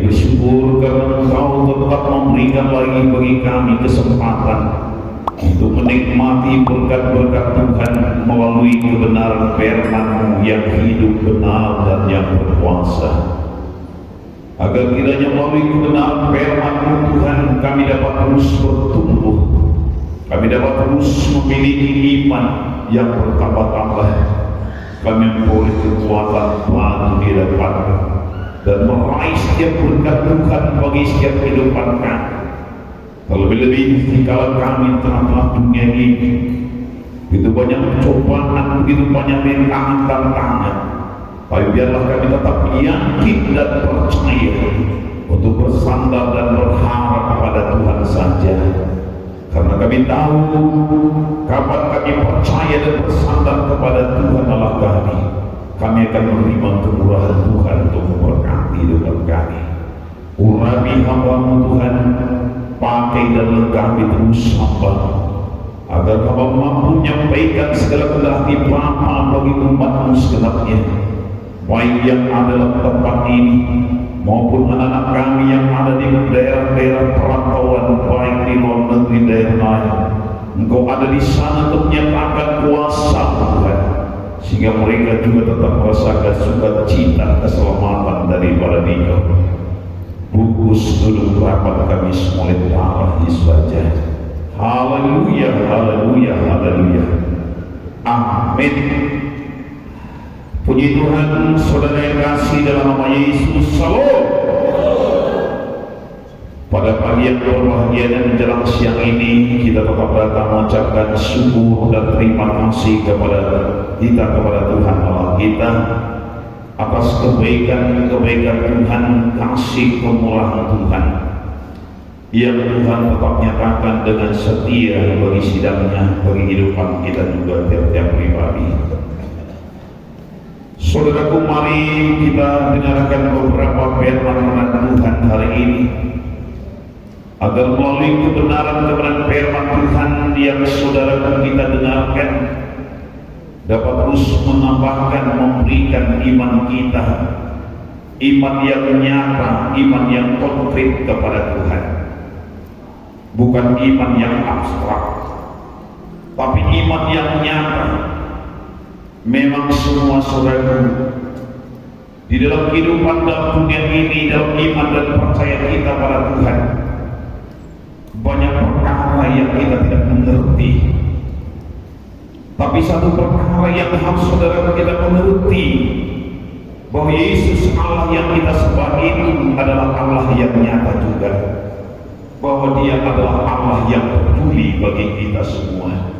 bersyukur karena Engkau tetap memberikan lagi bagi kami kesempatan untuk menikmati berkat-berkat Tuhan melalui kebenaran firman-Mu yang hidup, benar, dan yang berkuasa. Agar kiranya melalui kebenaran firman-Mu Tuhan, kami dapat terus bertumbuh, kami dapat terus memiliki iman yang bertambah-tambah, kami memperoleh kekuatan baru di depan-Mu dan meraih setiap berkat Tuhan bagi setiap kehidupan kami. Terlebih-lebih jika kami telah dunia ini begitu banyak cobaan, begitu banyak tantangan, tapi biarlah kami tetap yakin dan percaya untuk bersandar dan berharap kepada Tuhan saja. Karena kami tahu kapan kami percaya dan bersandar kepada Tuhan Allah kami akan menerima kemurahan Tuhan untuk memberkati hidup kami. Urapi hamba-Mu Tuhan, pakai dan lengkapi terus hamba, agar hamba mampu menyampaikan segala kehendak Bapa bagi umat-Mu segenapnya, baik yang ada dalam tempat ini maupun anak-anak kami yang ada di daerah-daerah perantauan, baik di luar negeri daerah lain. Engkau ada di sana untuk menyatakan kuasa Tuhan, sehingga mereka juga tetap merasakan sukacita keselamatan daripada Engkau. Bungkus dulu rapat kami semua oleh darah Yesus saja. Haleluya, haleluya, haleluya. Amin. Puji Tuhan, saudara yang kasih dalam nama Yesus. Salam. Pada pagi yang berbahagia dan menjelang siang ini, kita tetap datang mengucapkan syukur dan terima kasih kepada Tuhan Allah kita atas kebaikan-kebaikan Tuhan, kasih kemurahan Tuhan yang Tuhan tetap nyatakan dengan setia bagi sidangnya, bagi kehidupan kita juga tiap-tiap pribadi. Saudaraku, mari kita dengarkan beberapa firman Tuhan hari ini, agar melalui kebenaran firman Tuhan yang saudaraku kita dengarkan dapat terus menambahkan, memberikan iman kita, iman yang nyata, iman yang konkret kepada Tuhan, bukan iman yang abstrak, tapi iman yang nyata. Memang semua saudaraku di dalam kehidupan dalam dunia ini, dalam iman dan percaya kita pada Tuhan, banyak perkara yang kita tidak mengerti. Tapi satu perkara yang harus saudara kita mengerti, bahwa Yesus Allah yang kita sembah itu adalah Allah yang nyata juga, bahwa Dia adalah Allah yang peduli bagi kita semua.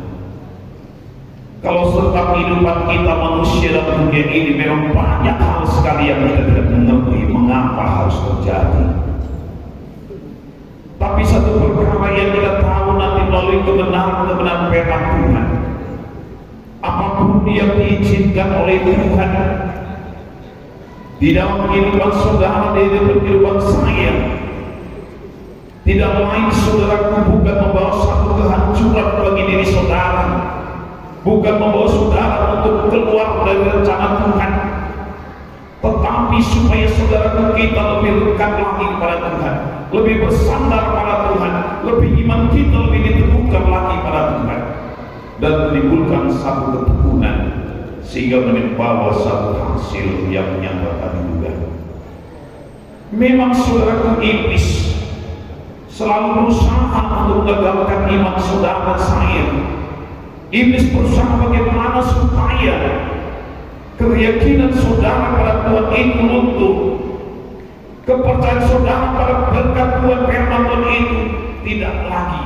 Kalau serta kehidupan kita manusia dalam dunia ini memang banyak hal sekali yang kita tidak mengerti mengapa harus terjadi. Tapi satu perkara yang kita tahu nanti melalui kebenaran firman Tuhan, apapun yang diizinkan oleh Tuhan di dalam kehidupan saudara, di dalam kehidupan saya, tidak lain saudaraku bukan membawa satu kehancuran bagi diri saudara, bukan membawa saudara untuk keluar dari rencana Tuhan, tetapi supaya saudaraku kita lebih dekat lagi kepada Tuhan, lebih bersandar pada Tuhan, lebih iman kita lebih diteguhkan lagi pada Tuhan, dan menimbulkan satu ketekunan sehingga membawa satu hasil yang nyata tadi juga. Memang saudaraku, iblis selalu berusaha untuk menggagalkan iman saudara dan saya. Iblis berusaha bagaimana supaya keyakinan saudara pada Tuhan itu luntur, kepercayaan saudara pada berkat Tuhan firman Tuhan itu tidak lagi,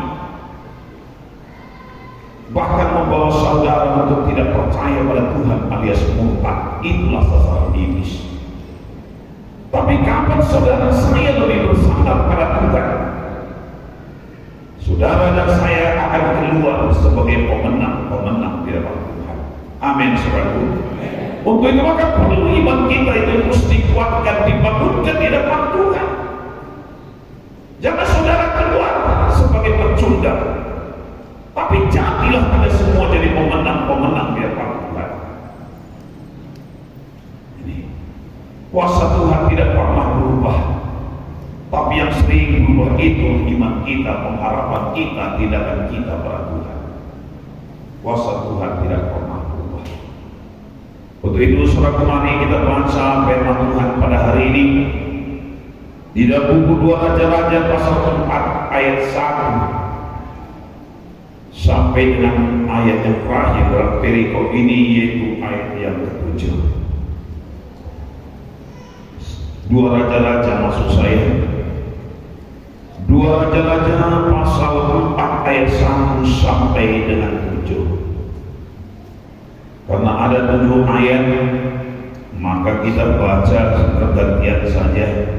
bahkan membawa saudara untuk tidak percaya pada Tuhan alias murtad. Itulah sasaran iblis. Tapi kapan saudara saya lebih bersandar pada Tuhan, saudara dan saya akan keluar sebagai pemenang di hadapan Tuhan. Amin, saudaraku. Untuk itu maka perlu iman kita itu terus dikuatkan, dibangunkan di hadapan Tuhan. Jangan saudara keluar sebagai pecundang, tapi jadilah pada semua jadi pemenang di hadapan Tuhan. Ini kuasa Tuhan tidak pernah berubah. bahwa itu iman kita, pengharapan kita, tindakan kita pada Tuhan. Kuasa Tuhan tidak pernah berubah. Untuk itu saudara, mari kita baca firman Tuhan pada hari ini di dalam buku 2 Raja-Raja pasal 4 ayat 1 sampai dengan ayat yang terakhir dalam perikop ini, yaitu ayat yang ke-7. 2 Raja-Raja maksud saya, 2 Raja-Raja pasal 4 ayat 1 sampai dengan 7. Karena ada 7 ayat, maka kita baca bergantian saja.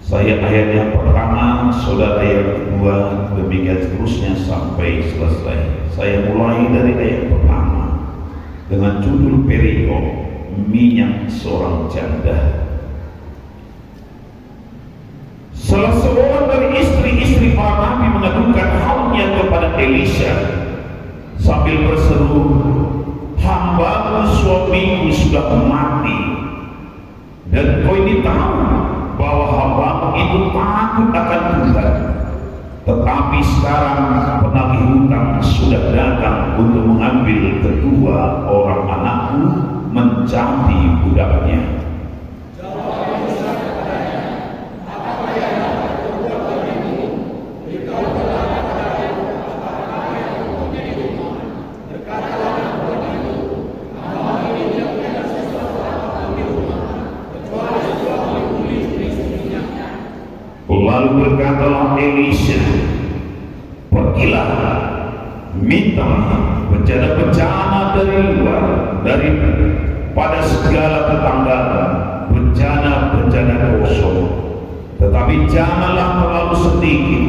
Saya ayat yang pertama, saudara yang kedua, demikian seterusnya sampai selesai. Saya mulai dari ayat pertama dengan judul perikop minyak seorang janda. Salah seorang dari istri-istri para nabi mengadukan halnya kepada Elisha sambil berseru, "Hambamu suamiku sudah mati, dan kau ini tahu bahwa hambamu itu takut akan Tuhan. Tetapi sekarang penagih hutang sudah datang untuk mengambil kedua orang anakku menjadi budaknya." Lalu berkatalah Elisha, "Pergilah, minta bencana-bencana dari luar, daripada segala tetangga, bencana-bencana kosong, tetapi janganlah terlalu sedikit."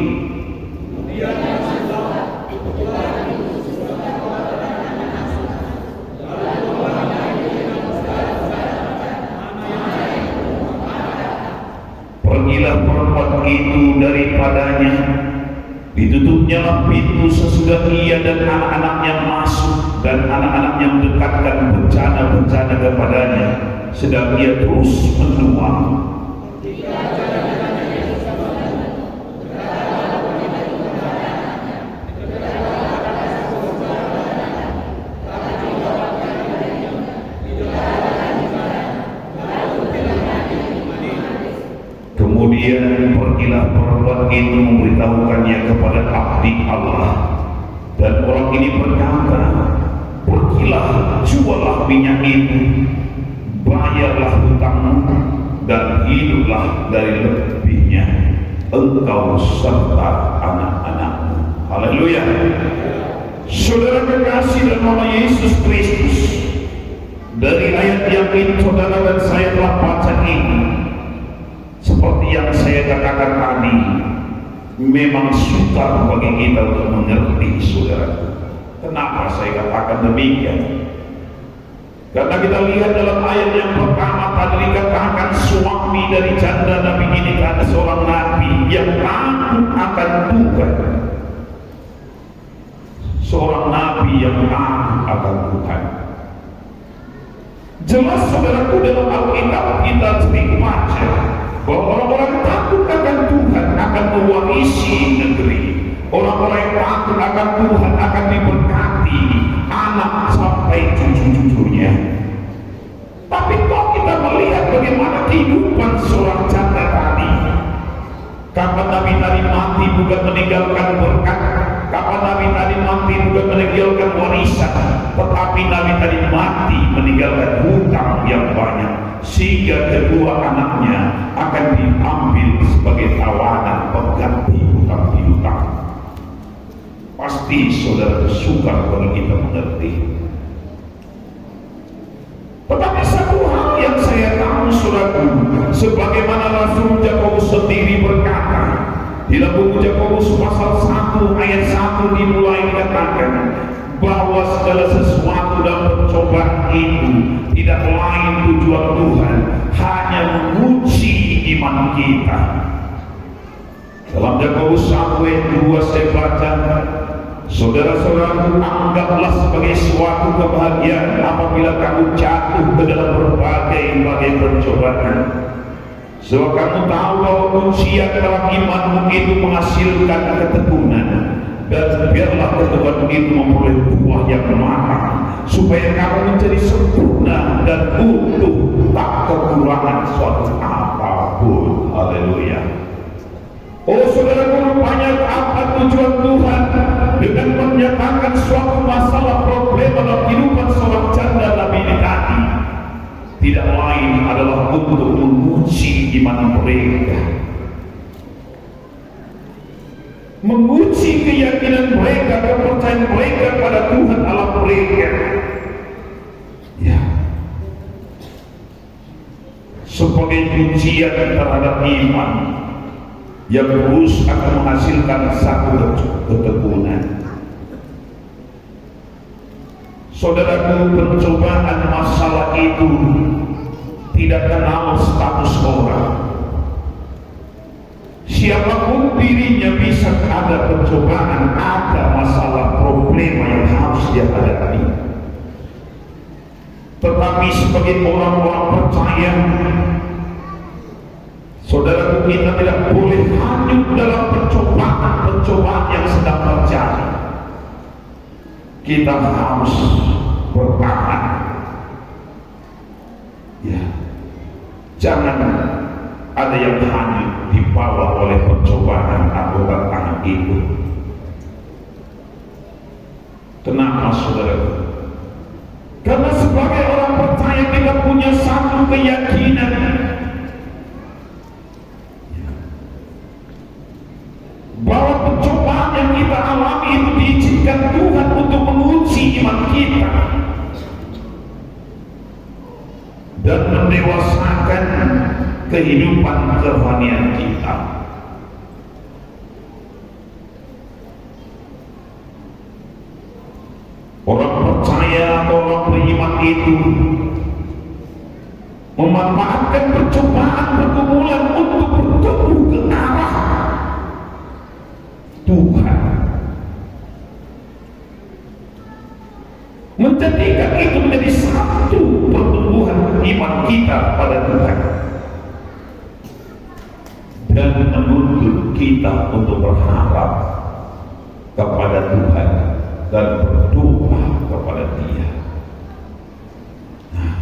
Pergilah perempuan itu daripadanya, ditutupnyalah pintu sesudah ia dan anak-anaknya masuk, dan anak-anaknya mendekatkan bencana-bencana kepadanya, sedang ia terus menuang. Kemudian pergilah perempuan itu memberitahukannya kepada abdi Allah, dan orang ini berkata, "Pergilah, jualah minyak itu, bayarlah hutangmu, dan hiduplah dari lebihnya, engkau serta anak-anakmu." Haleluya. Saudara kekasih dan nama Yesus Kristus, dari ayat yang ini saudara dan saya telah baca ini, seperti yang saya katakan tadi, memang sukar bagi kita untuk mengerti, saudara. Kenapa saya katakan demikian? Karena kita lihat dalam ayat yang pertama tadi dikatakan suami dari janda nabi ini adalah seorang nabi yang takut akan Tuhan. Seorang nabi yang takut akan Tuhan. Jelas saudaraku, dalam Alkitab kita sering baca bahwa orang-orang takut akan Tuhan akan mewarisi negeri. Orang-orang yang takut akan Tuhan akan diberkati anak sampai cucu-cucunya. Tapi kok kita melihat bagaimana kehidupan seorang janda tadi. Kapan nabi tadi mati bukan meninggalkan berkat, kapan nabi tadi mati bukan meninggalkan warisan, tetapi nabi tadi mati meninggalkan hutang yang banyak, sehingga kedua anaknya akan diambil sebagai tawanan pengganti hutang piutang. Pasti saudara sukar kalau kita mengerti. Tetapi satu hal yang saya tahu, saudaraku, sebagaimana Rasul Yakobus sendiri berkata di dalam buku Yakobus pasal 1 ayat 1 dimulai dikatakan bahwa segala sesuatu dalam percobaan itu tidak lain tujuan Tuhan, hanya menguji iman kita. Dalam Yakobus 1 ayat 2 saya baca, "Saudara-saudaraku, anggaplah sebagai suatu kebahagiaan apabila kamu jatuh ke dalam berbagai percobaan, Sebab kamu tahu bahwa ujian dalam imanmu itu menghasilkan ketekunan, dan biarlah ketekunan itu memperoleh buah yang matang, supaya kamu menjadi sempurna dan utuh, tak kekurangan suatu apapun. Haleluya. Oh saudaraku, rupanya apa tujuan Tuhan dengan menyatakan suatu masalah problem dalam kehidupan seorang janda Nabi ini tadi? Tidak lain adalah untuk menguji iman mereka, menguji keyakinan mereka, kepercayaan mereka pada Tuhan Allah mereka. Ya, sebagai ujian terhadap iman yang terus akan menghasilkan satu ketekunan. Saudaraku, pencobaan masalah itu tidak kenal status orang. Siapapun dirinya bisa ada pencobaan, ada masalah, problema yang harus dia hadapi. Tetapi sebagai orang-orang percaya, saudaraku, kita tidak boleh hanyut dalam pencobaan yang sedang terjadi. Kita harus bertahan. Ya, jangan ada yang hanyut dibawa oleh pencobaan atau tantangan itu. Kenapa, saudaraku? Karena sebagai orang percaya kita punya satu keyakinan, bahwa pencobaan yang kita alami itu diizinkan Tuhan untuk menguji iman kita dan mendewasakan kehidupan kerohanian kita. Orang percaya atau orang beriman itu memanfaatkan percobaan pergumulan untuk bertumbuh ke arah Tuhan, menjadikan itu menjadi satu pertumbuhan iman kita pada Tuhan, dan menuntut kita untuk berharap kepada Tuhan dan berdoa kepada Dia. Nah,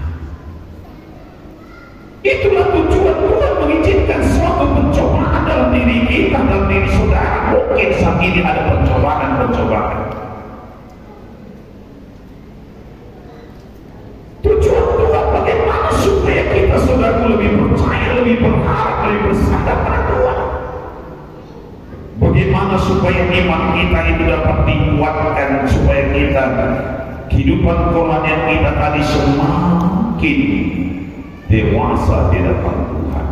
itulah tujuan Tuhan mengizinkan suatu pencobaan dalam diri kita, dalam diri saudara. Mungkin saat ini ada pencobaan. Tujuan Tuhan bagaimana supaya kita, saudara, lebih percaya, lebih berharap, lebih bersandar pada Tuhan. Bagaimana supaya iman kita itu dapat dikuatkan, supaya kita, kehidupan kerohanian kita tadi semakin dewasa di hadapan Tuhan.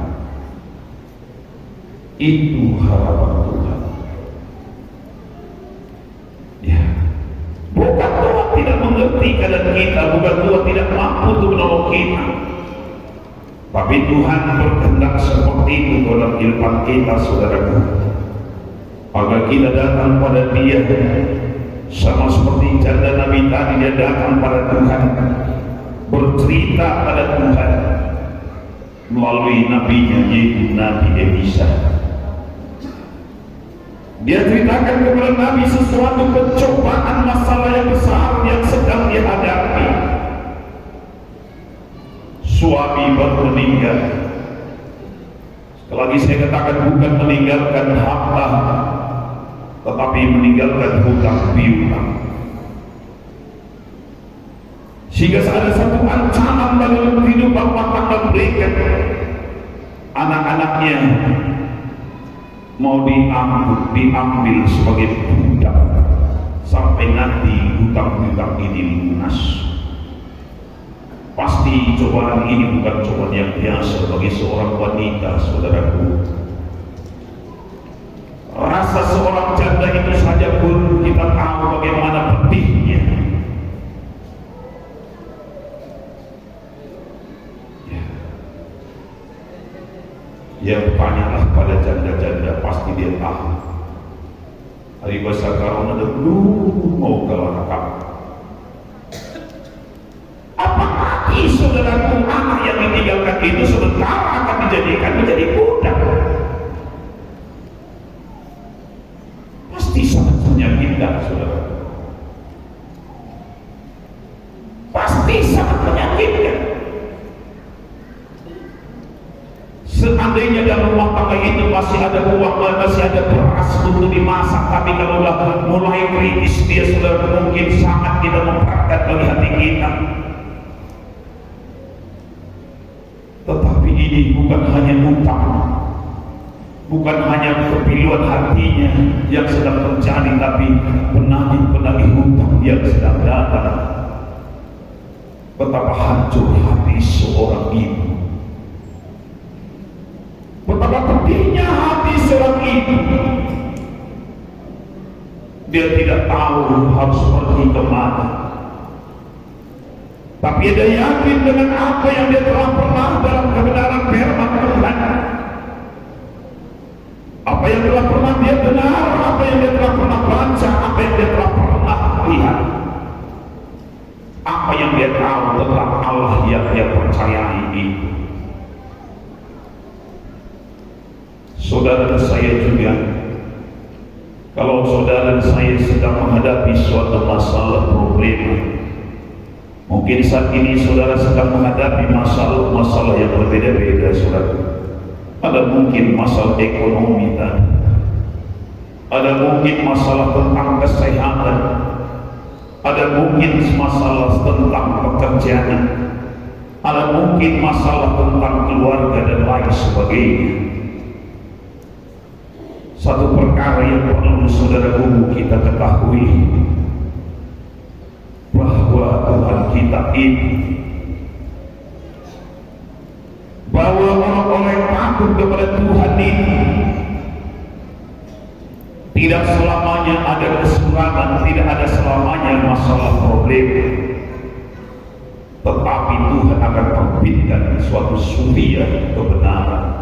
Itu harapan Tuhan. Ya, bukan Tuhan tidak mengerti keadaan kita, bukan Tuhan tidak mampu untuk menolong kita, tapi Tuhan berkehendak seperti itu dalam kehidupan kita, saudaraku, agar kita datang pada Dia sama seperti janda Nabi tadi. Dia datang pada Tuhan, bercerita pada Tuhan melalui nabinya, yaitu Nabi Elisa. Dia ceritakan kepada Nabi sesuatu pencobaan, masalah yang besar yang sedang dia hadapi. Suami baru meninggal. Sekali lagi saya katakan, bukan meninggalkan harta, tetapi meninggalkan hutang piutang. Sehingga ada satu ancaman dalam kehidupan rumah tangga mereka. Anak-anaknya mau diambil sebagai budak sampai nanti hutang-hutang ini lunas. Pasti cobaan ini bukan cobaan yang biasa bagi seorang wanita, saudaraku. Rasa seorang janda itu saja pun kita tahu bagaimana pedihnya. Ya, bertanyalah pada janda-janda, pasti dia tahu. Hari besar kalau ada belum mau ke lengkap. Apalagi saudara saudaraku, anak yang ditinggalkan itu sebentar akan dijadikan menjadi budak. Pasti sangat menyakitkan, saudara. Pasti sangat menyakitkan. Seandainya dalam rumah tangga itu masih ada uang, masih ada beras untuk dimasak, tapi kalau mulai kritis dia, saudara, mungkin sangat tidak memberatkan bagi hati kita. Tetapi ini bukan hanya utang, bukan hanya kepiluan hatinya yang sedang terjadi, tapi penagih-penagih hutang yang sedang datang. Betapa hancur hati seorang ibu, betapa pedihnya hati seorang ibu. Dia tidak tahu harus pergi kemana, tapi dia yakin dengan apa yang dia telah pernah dalam kebenaran firman Tuhan, apa yang telah pernah dia dengar, apa yang dia telah pernah baca, apa yang dia telah pernah lihat, apa yang dia tahu tentang Allah yang dia percayai itu. Saudara saya juga, kalau saudara saya sedang menghadapi suatu masalah problema, mungkin saat ini saudara sedang menghadapi masalah yang berbeda-beda, saudara. Ada mungkin masalah ekonomi tadi, ada mungkin masalah tentang kesehatan, ada mungkin masalah tentang pekerjaan, ada mungkin masalah tentang keluarga dan lain sebagainya. Satu perkara yang perlu saudara-saudara kita ketahui, bahwa Tuhan kita ini, bahwa orang-orang yang takut kepada Tuhan ini tidak selamanya ada kesurangan, tidak ada selamanya masalah problem, tetapi Tuhan akan terbitkan suatu surya kebenaran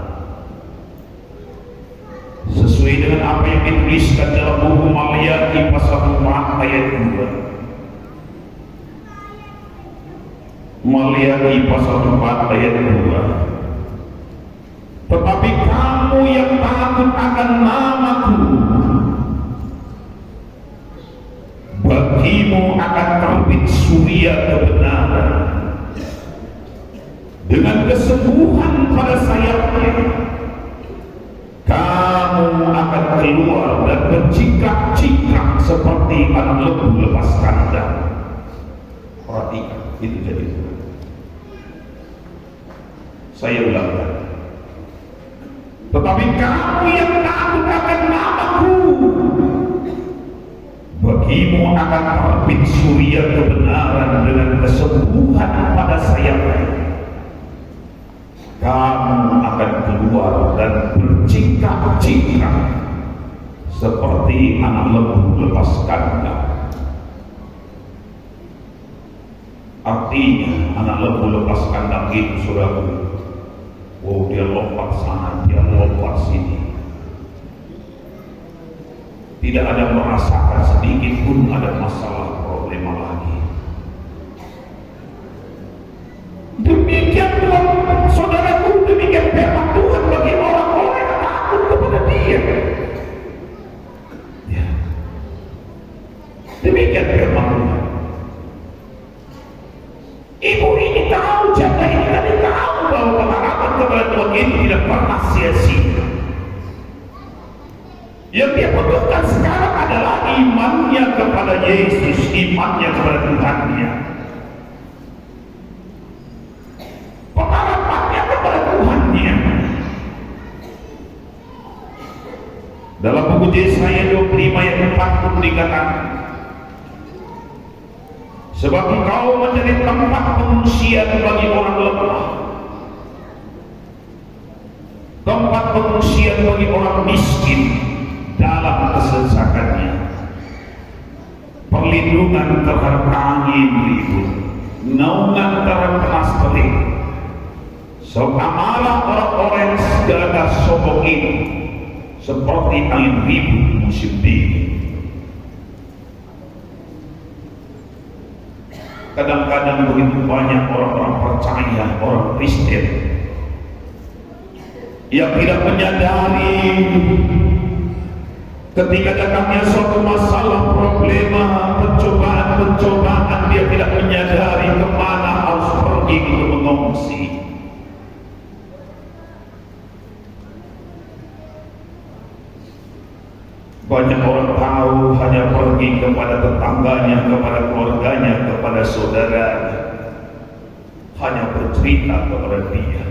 sesuai dengan apa yang dituliskan dalam buku Maliaki pasal 4 ayat 2. Maliaki pasal 4 ayat 2. Tetapi kamu yang takut akan namaku, bagimu akan terbit surya kebenaran dengan kesembuhan pada sayapnya. Kamu akan keluar dan bercikak-cikak seperti anak lembu lepas kandang. Perhatikan, itu jadi. Saya ulangkan. Tetapi kamu yang takut akan namaku, bagimu akan terbit surya kebenaran dengan kesembuhan pada sayapnya. Kamu akan keluar dan bercikak-cikak seperti anak lembu lepas kandang. Artinya anak lembu lepas kandang itu, saudara, wow, dia lompat sana, dia lompat sini, tidak ada merasakan sedikit pun ada masalah problema lagi. Demikian Tuhan, saudaraku, demikian firman Tuhan bagi orang-orang yang takut kepada Dia. Ya. Demikian firman Tuhan. Ibu ini tahu, janda ini tadi tahu bahwa pengharapan kepada Tuhan ini tidak pernah sia-sia. Yang dia butuhkan sekarang adalah imannya kepada Yesus, imannya kepada Tuhannya. Pengharapannya kepada Tuhannya. Dalam buku Yesaya 25 ayat 4 dikatakan, sebab engkau menjadi tempat pengungsian bagi orang lemah, tempat pengungsian bagi orang miskin dalam kesesakannya, perlindungan terhadap angin ribut, naungan terhadap panas terik. Sebab amarah orang-orang segala sombong ini seperti angin ribut musim dingin. Kadang-kadang begitu banyak orang-orang percaya, orang Kristen yang tidak menyadari ketika datangnya suatu masalah, problema, pencobaan, dia tidak menyadari kemana harus pergi untuk mengungsi. Banyak orang tahu hanya pergi kepada tetangganya, kepada keluarganya, kepada saudaranya, hanya bercerita kepada dia.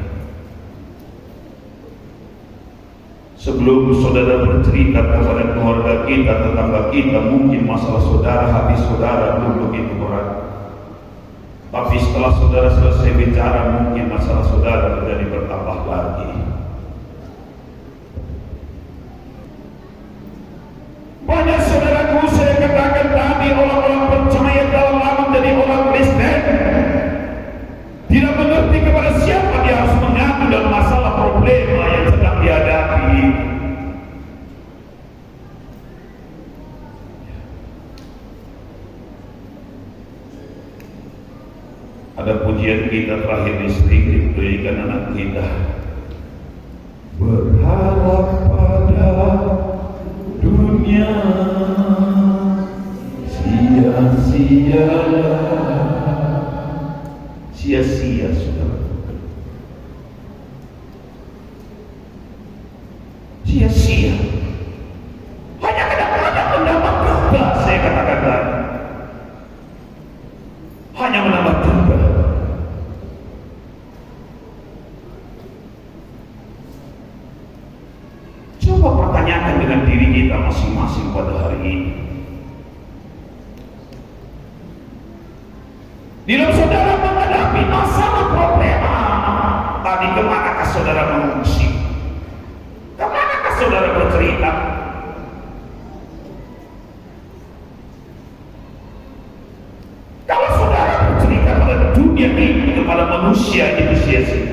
Sebelum saudara bercerita kepada keluarga kita, tetangga kita, mungkin masalah saudara, hati saudara belum begitu berat. Tapi setelah saudara selesai bicara, mungkin masalah saudara menjadi bertambah lagi. Banyak saudaraku, saya katakan tadi, orang-orang percaya dalam lama menjadi orang Kristen tidak mengerti kepada siapa dia harus mengadu dalam masalah problema yang sedang dihadapi. Ada pujian kita terakhir di sering diberikan anak kita, berharap pada dunia sia-sia, saudara. Sia-sia. Hanya kadang-kadang mendapat duka, saya katakan tadi. Hanya mendapat duka. Coba pertanyakan dengan diri kita masing-masing pada hari ini. Bila saudara menghadapi masalah problema tadi, kemanakah saudara mengungsi? Kemanakah saudara bercerita? Kalau saudara bercerita pada dunia ini, kepada manusia, itu sia-sia.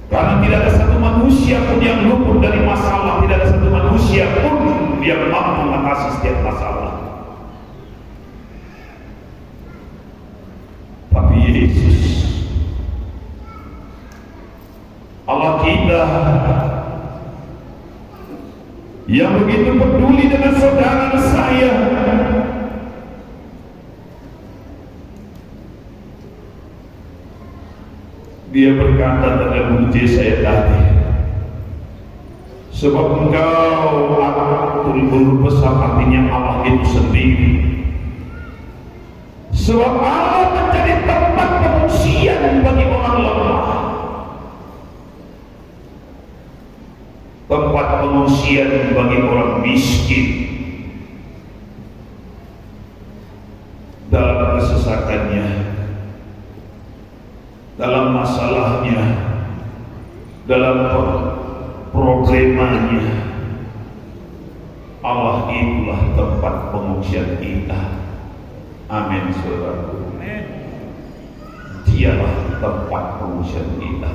Karena tidak ada satu manusia pun yang luput dari masalah, tidak ada satu manusia pun yang mampu mengatasi setiap masalah. Tapi Yesus, Allah kita, yang begitu peduli dengan saudara saya, dia berkata dalam puji saya tadi, sebab engkau atur besar, artinya Allah itu sendiri. Sebab Allah menjadi tempat pengungsian bagi orang lemah, tempat pengungsian bagi orang miskin dalam kesesakannya, dalam masalahnya, dalam problemanya. Allah itulah tempat pengungsian kita. Amin, saudaraku. Dialah tempat pengungsian kita.